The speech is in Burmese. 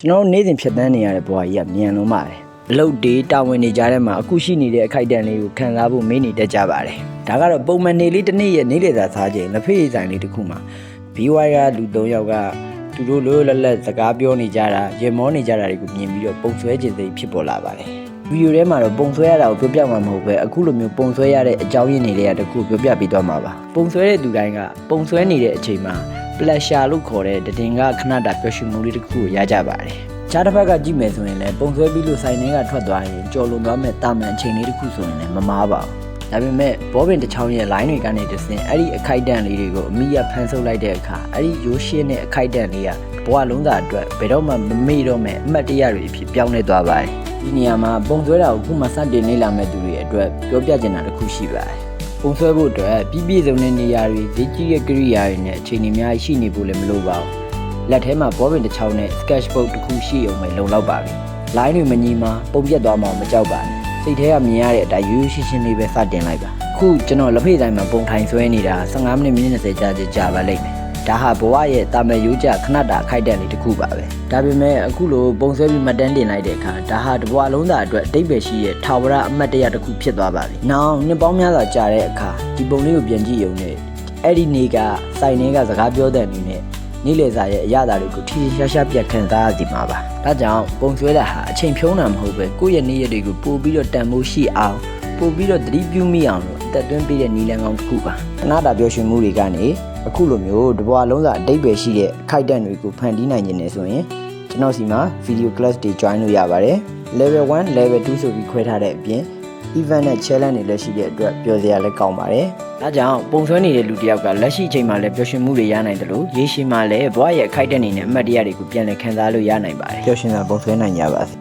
ကျွန်တော်နေ့စဉ်ဖြတ်တန်းနေရတဲ့ဘဝကြီးကမြန်လုံးပါတယ်အလုပ်တွေတာဝန်တွေကြားထဲမှာအခုရှိနေတဲ့အခိုက်အတန့်လေးကိုခံစားဖို့မင်းနေတတ်ကြပါတယ်ဒါကတော့ပုံမှန်နေလေးတစ်နေ့ရဲ့နေ့လေသာစားခြင်းလက်ဖေးဆိုင်လေးတစ်ခုမှာ BY ကလူ၃ယောက်ကသူတို့လိုလက်လက်စကားပြောနေကြတာရေမောနေကြတာတွေကိုမြင်ပြီးတော့ပုံဆွဲခြင်းစိတ်ဖြစ်ပေါ်လာပါတယ်ဗီဒီယိုထဲမှာတော့ပုံဆွဲရတာကိုပြောပြမှာမဟုတ်ပဲအခုလိုမျိုးပုံဆွဲရတဲ့အကြောင်းရင်းတွေတခုပြောပြပေးသွားမှာပါပုံဆွဲတဲ့သူတိုင်းကပုံဆွဲနေတဲ့အချိန်မှာ pleasure လို့ခေါ်တဲ့တည်ငါခဏတာပျော်ရွှင်မှုလေးတစ်ခုကိုရကြပါတယ်ခြားတစ်ဖက်ကကြည့်မယ်ဆိုရင်လည်းပုံဆွဲပြီးလို့ဆိုင်ထဲကထွက်သွားရင်ကြော်လွန်သွားမဲ့တာမန်အချိန်လေးတစ်ခုဆိုရင်လည်းမမားပါဘူးဒါပေမဲ့ဘောပင်တစ်ချောင်းရဲ့ line တွေကနေတဆင်အဲ့ဒီအခိုက်အတန့်လေးတွေကိုအမိရဖန်ဆုပ်လိုက်တဲ့အခါအဲ့ဒီရိုးရှင်းတဲ့အခိုက်အတန့်လေးကဘဝလုံးသားအတွက်ဘယ်တော့မှမမေ့တော့မဲ့အမှတ်တရတွေအဖြစ်ပြောင်းလဲသွားပါတယ်ဒီနေရာမှာပုံဆွဲတာကိုခုမှစတင်နေလာမဲ့သူတွေအတွက်ပြောပြချင်တာတစ်ခုရှိပါတယ်ပုံဆွဲဖို့အတွက်ပြည့်စုံတဲ့နေရာတွေဈေးကြီးတဲ့ကိရိယာတွေနဲ့အချိန်အများကြီးရှိနေဖို့လည်းမလိုပါဘူးလက်ထဲမှာဘောပင်တစ်ချောင်းနဲ့ sketchbook တစ်ခုရှိအောင်ပဲလုံလောက်ပါပြီ line တွေမညီမှာပုံပြတ်သွားမှမကြောက်ပါနဲ့စိတ်ထဲကမြင်ရတဲ့အတိုင်းရိုးရိုးရှင်းရှင်းလေးပဲစတင်လိုက်ပါခုကျွန်တော်လက်ဖေးတိုင်းမှာပုံထိုင်ဆွဲနေတာ15မိနစ်20ကြာပါလိမ့်မယ်ဒါဟာဘဝရဲ့တာမန်ရိုးကြခဏတာခိုက်တန့်လေးတစ်ခုပါပဲဒါပေမဲ့အခုလိုပုံဆွဲပြီးမှတ်တမ်းတင်လိုက်တဲ့အခါဒါဟာတဘဝလုံးသားအတွက်အတိတ်ပဲရှိတဲ့ထာဝရအမှတ်တရတစ်ခုဖြစ်သွားပါပြီနောက်နှစ်ပေါင်းများစွာကြာတဲ့အခါဒီပုံလေးကိုပြန်ကြည့်ရုံနဲ့အဲ့ဒီနေ့ကစိုင်နေကစကားပြောတဲ့အနေနဲ့နေ့လည်စာရဲ့အရာတွေကိုထီရှားရှားပြတ်ခံစားရစီမှာပါဒါကြောင့်ပုံဆွဲတာဟာအချိန်ဖြုံးတာမဟုတ်ပဲကိုယ့်ရဲ့နေ့ရက်တွေကိုပို့ပြီးတော့တန်ဖိုးရှိအောင်ပို့ပြီးတော့သတိပြုမိအောင်လို့အသက်သွင်းပေးတဲ့နီလန်ကောင်းတစ်ခုပါခဏတာပြောရွှင်မှုတွေကနေအခုလိုမျိုးတဘွားလုံးစာအတိတ်ပဲရှိတဲ့အခိုက်အတန့်တွေကိုဖန်တီးနိုင်ခြင်းနဲ့ဆိုရင်ကျွန်တော်စီမှာ video class တွေ join လို့ရပါတယ် level 1 level 2ဆိုပြီးခွဲထားတဲ့အပြင် event နဲ့ challenge တွေလည်းရှိတဲ့အတွက်ပျော်စရာလည်းကောင်းပါတယ်။ဒါကြောင့်ပုံဆွဲနေတဲ့လူတစ်ယောက်ကလက်ရှိအချိန်မှာလည်းပျော်ရွှင်မှုတွေရနိုင်တယ်လို့ရေရှည်မှာလည်းဘဝရဲ့အခိုက်အတန့်တွေနဲ့အမှတ်တရတွေကိုပြန်လည်ခံစားလို့ရနိုင်ပါတယ်။ပျော်ရွှင်စွာပုံဆွဲနိုင်ကြပါစေ။